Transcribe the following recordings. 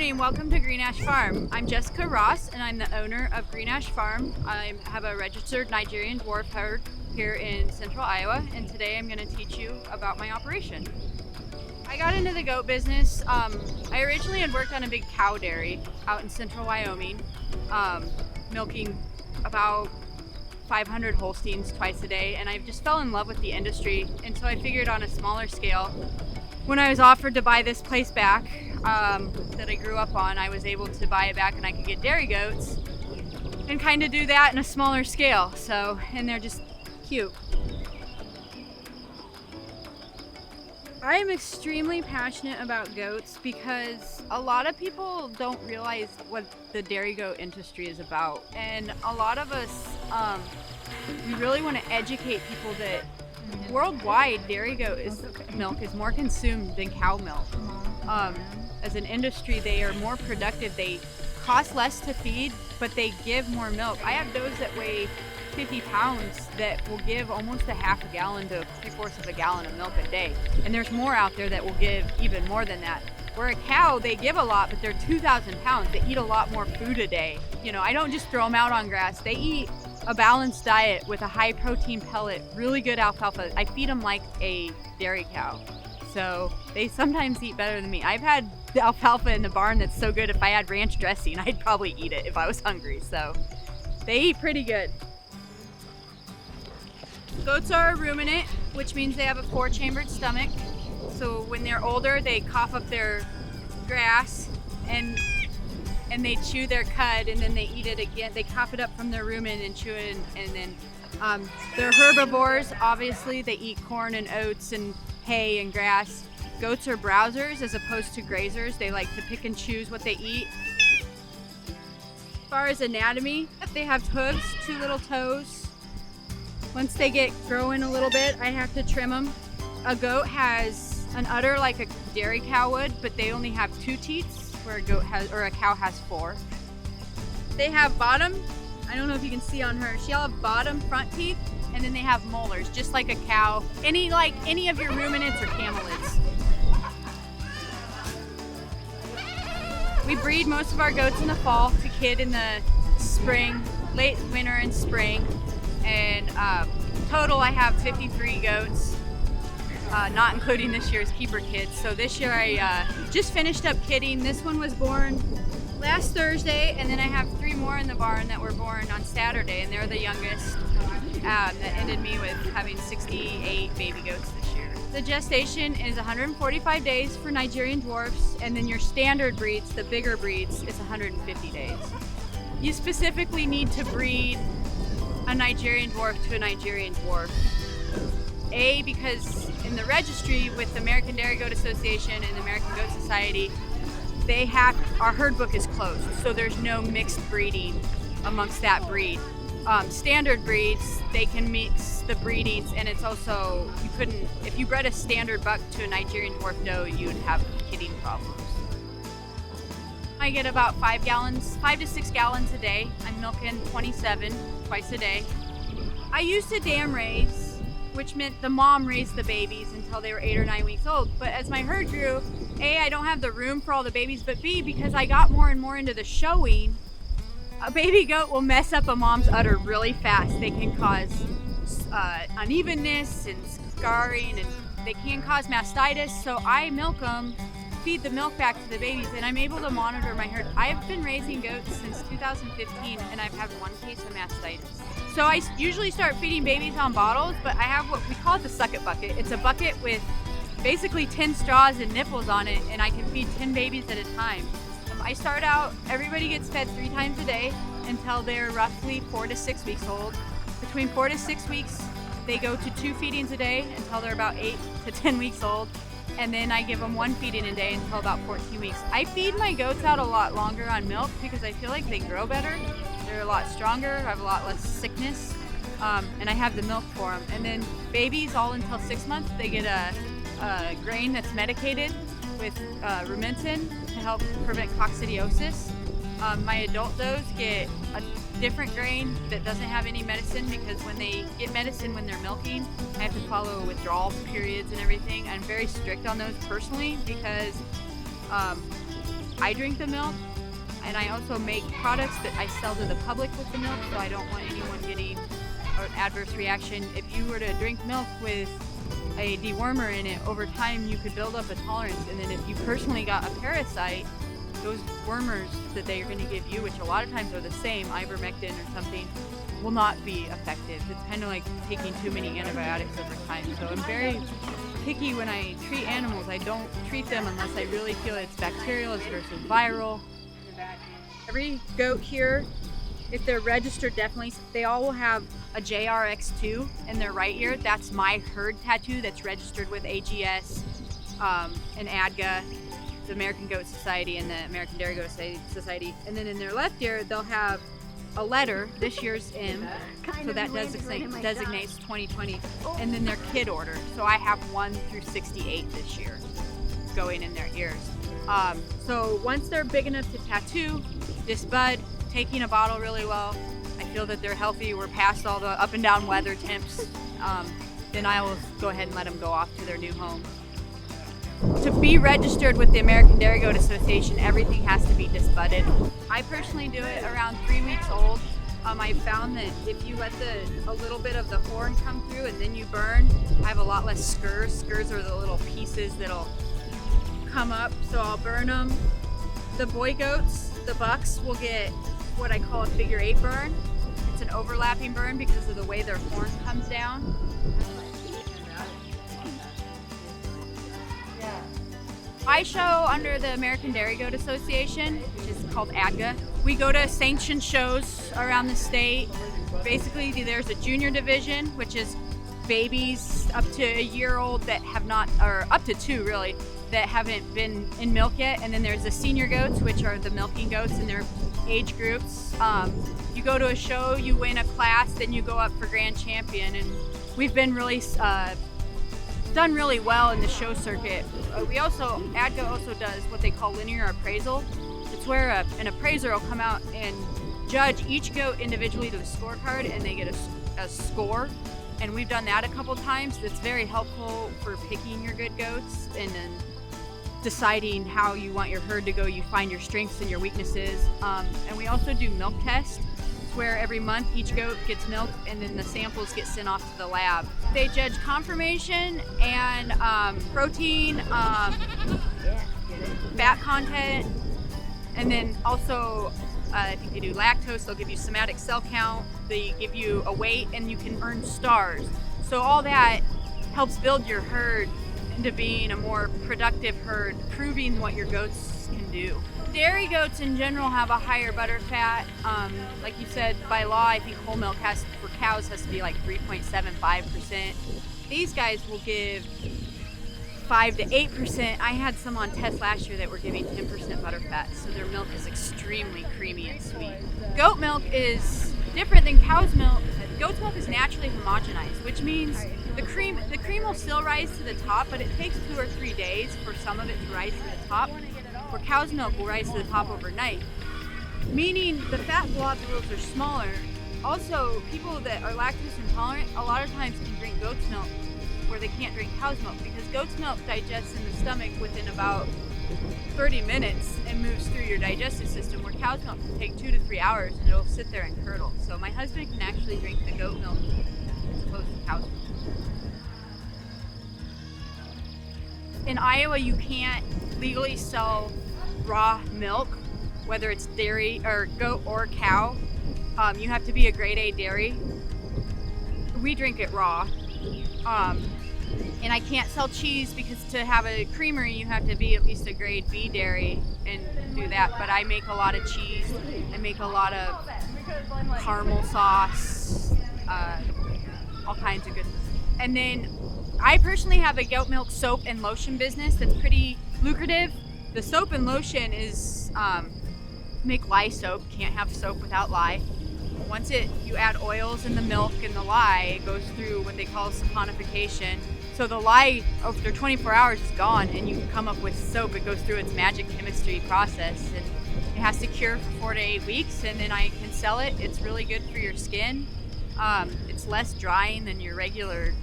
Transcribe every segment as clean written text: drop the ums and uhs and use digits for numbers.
morning, welcome to Green Ash Farm. I'm Jessica Ross and I'm the owner of Green Ash Farm. I have a registered Nigerian dwarf herd here in central Iowa, and today I'm going to teach you about my operation. I got into the goat business. I originally had worked on a big cow dairy out in central Wyoming, milking about 500 Holsteins twice a day, and I just fell in love with the industry, and so I figured on a smaller scale. When I was offered to buy this place back that I grew up on, I was able to buy it back and I could get dairy goats and kind of do that in a smaller scale. So, and they're just cute. I am extremely passionate about goats because a lot of people don't realize what the dairy goat industry is about. And a lot of us, we really want to educate people that worldwide, dairy goat milk is more consumed than cow milk. As an industry, they are more productive. They cost less to feed, but they give more milk. I have those that weigh 50 pounds that will give almost a half a gallon to 3/4 of a gallon of milk a day. And there's more out there that will give even more than that. Where a cow, they give a lot, but they're 2,000 pounds. They eat a lot more food a day. You know, I don't just throw them out on grass. They eat a balanced diet with a high protein pellet, really good alfalfa. I feed them like a dairy cow. So they sometimes eat better than me. I've had the alfalfa in the barn that's so good, if I had ranch dressing, I'd probably eat it if I was hungry. So they eat pretty good. Goats are a ruminant, which means they have a 4-chambered stomach. So when they're older, they cough up their grass and they chew their cud, and then they eat it again. They cough it up from their rumen and chew it, and then they're herbivores. Obviously, they eat corn and oats and hay and grass. Goats are browsers as opposed to grazers. They like to pick and choose what they eat. As far as anatomy, they have hooves, 2 little toes. Once they get growing a little bit, I have to trim them. A goat has an udder like a dairy cow would, but they only have 2 teats, where a cow has 4. They have bottom, I don't know if you can see on her, she'll have bottom front teeth, and then they have molars, just like a cow. Any of your ruminants or camelids. We breed most of our goats in the fall to kid in the spring, late winter and spring. And total I have 53 goats, not including this year's keeper kids. So this year I just finished up kidding. This one was born last Thursday, and then I have 3 more in the barn that were born on Saturday, and they're the youngest. That ended me with having 68 baby goats this year. The gestation is 145 days for Nigerian dwarfs, and then your standard breeds, the bigger breeds, is 150 days. You specifically need to breed a Nigerian dwarf to a Nigerian dwarf. Because in the registry with the American Dairy Goat Association and the American Goat Society, our herd book is closed, so there's no mixed breeding amongst that breed. Standard breeds, they can mix the breedings, and it's also, if you bred a standard buck to a Nigerian dwarf doe, you would have kidding problems. I get about 5 to 6 gallons a day. I'm milking 27 twice a day. I used to dam raise, which meant the mom raised the babies until they were 8 or 9 weeks old. But as my herd grew, A, I don't have the room for all the babies, but B, because I got more and more into the showing, a baby goat will mess up a mom's udder really fast. They can cause unevenness and scarring, and they can cause mastitis. So I milk them, feed the milk back to the babies, and I'm able to monitor my herd. I've been raising goats since 2015, and I've had 1 case of mastitis. So I usually start feeding babies on bottles, but I have what we call it the suck-it bucket. It's a bucket with basically 10 straws and nipples on it, and I can feed 10 babies at a time. I start out, everybody gets fed 3 times a day until they're roughly 4 to 6 weeks old. Between 4 to 6 weeks, they go to 2 feedings a day until they're about 8 to 10 weeks old. And then I give them 1 feeding a day until about 14 weeks. I feed my goats out a lot longer on milk because I feel like they grow better. They're a lot stronger, I have a lot less sickness, and I have the milk for them. And then babies, all until 6 months, they get a grain that's medicated with rumensin to help prevent coccidiosis. My adult does get a different grain that doesn't have any medicine, because when they get medicine when they're milking, I have to follow withdrawal periods and everything. I'm very strict on those personally because I drink the milk, and I also make products that I sell to the public with the milk, so I don't want anyone getting an adverse reaction. If you were to drink milk with a dewormer in it, over time you could build up a tolerance, and then if you personally got a parasite, those wormers that they are going to give you, which a lot of times are the same, ivermectin or something, will not be effective. It's kind of like taking too many antibiotics over time. So I'm very picky when I treat animals. I don't treat them unless I really feel it's bacterial versus viral. Every goat here, if they're registered, definitely, they all will have a JRX2 in their right ear. That's my herd tattoo that's registered with AGS and ADGA, the American Goat Society and the American Dairy Goat Society. And then in their left ear, they'll have a letter, this year's M, so that designates 2020, and then their kid order. So I have 1 through 68 this year going in their ears. So once they're big enough to tattoo, disbud, taking a bottle really well, I feel that they're healthy, we're past all the up and down weather temps, then I will go ahead and let them go off to their new home. To be registered with the American Dairy Goat Association, everything has to be disbudded. I personally do it around 3 weeks old. I found that if you let a little bit of the horn come through and then you burn, I have a lot less scurs. Scurs are the little pieces that'll come up, so I'll burn them. The boy goats, the bucks, will get what I call a figure 8 burn. It's an overlapping burn because of the way their horn comes down. I show under the American Dairy Goat Association, which is called AGDA. We go to sanctioned shows around the state. Basically, there's a junior division, which is babies up to a year old that have not, or up to 2 really, that haven't been in milk yet. And then there's the senior goats, which are the milking goats in their age groups. You go to a show, you win a class, then you go up for grand champion. And we've been really done really well in the show circuit. ADGA also does what they call linear appraisal. It's where an appraiser will come out and judge each goat individually to the scorecard, and they get a score. And we've done that a couple times. It's very helpful for picking your good goats and then deciding how you want your herd to go. You find your strengths and your weaknesses. And we also do milk tests, where every month each goat gets milk and then the samples get sent off to the lab. They judge conformation and protein, fat content, and then also if you do lactose, they'll give you somatic cell count, they give you a weight, and you can earn stars. So all that helps build your herd into being a more productive herd, proving what your goats can do. Dairy goats in general have a higher butter fat. Like you said, by law, I think whole milk for cows has to be like 3.75%. These guys will give 5 to 8%. I had some on test last year that were giving 10% butter fat, so their milk is extremely creamy and sweet. Goat milk is different than cow's milk. Goat's milk is naturally homogenized, which means the cream will still rise to the top, but it takes 2 or 3 days for some of it to rise to the top. Where cow's milk will rise to the top overnight, meaning the fat globules are smaller. Also, people that are lactose intolerant a lot of times can drink goat's milk where they can't drink cow's milk, because goat's milk digests in the stomach within about 30 minutes and moves through your digestive system, where cow's milk can take 2 to 3 hours and it'll sit there and curdle. So my husband can actually drink the goat milk as opposed to cow's milk. In Iowa, you can't legally sell raw milk, whether it's dairy or goat or cow. You have to be a grade A dairy. We drink it raw. And I can't sell cheese because to have a creamery, you have to be at least a grade B dairy and do that. But I make a lot of cheese. I make a lot of caramel sauce, all kinds of good. And then I personally have a goat milk soap and lotion business that's pretty lucrative. The soap and lotion is make lye soap. Can't have soap without lye. Once you add oils in the milk and the lye, it goes through what they call saponification. So the lye after 24 hours is gone, and you can come up with soap. It goes through its magic chemistry process, and it has to cure for 4 to 8 weeks, and then I can sell it. It's really good for your skin. It's less drying than your regular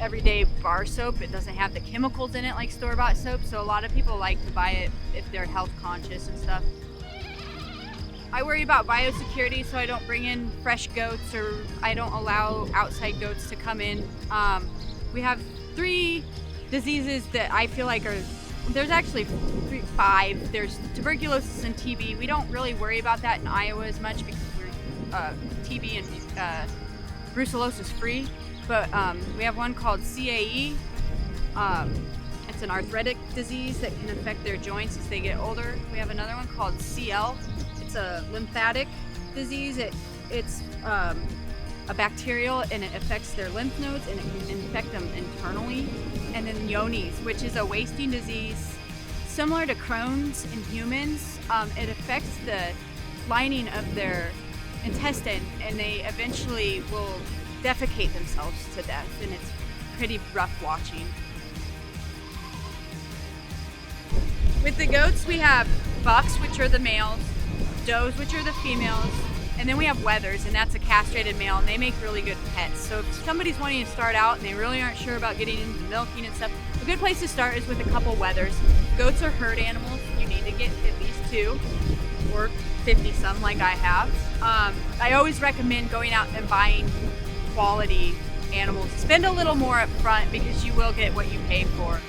everyday bar soap. It doesn't have the chemicals in it like store-bought soap, so a lot of people like to buy it if they're health conscious and stuff. I worry about biosecurity, so I don't bring in fresh goats, or I don't allow outside goats to come in. We have 3 diseases that I feel like there's actually 5. There's tuberculosis and TB. We don't really worry about that in Iowa as much because we're TB and brucellosis free. But we have one called CAE. It's an arthritic disease that can affect their joints as they get older. We have another one called CL. It's a lymphatic disease. It's a bacterial, and it affects their lymph nodes, and it can infect them internally. And then Johne's, which is a wasting disease similar to Crohn's in humans. It affects the lining of their intestine, and they eventually will defecate themselves to death, and it's pretty rough watching. With the goats, we have bucks, which are the males, does, which are the females, and then we have wethers, and that's a castrated male, and they make really good pets. So if somebody's wanting to start out and they really aren't sure about getting into milking and stuff, a good place to start is with a couple wethers. Goats are herd animals. You need to get at least 2 or 50 some like I have. I always recommend going out and buying quality animals. Spend a little more up front because you will get what you pay for.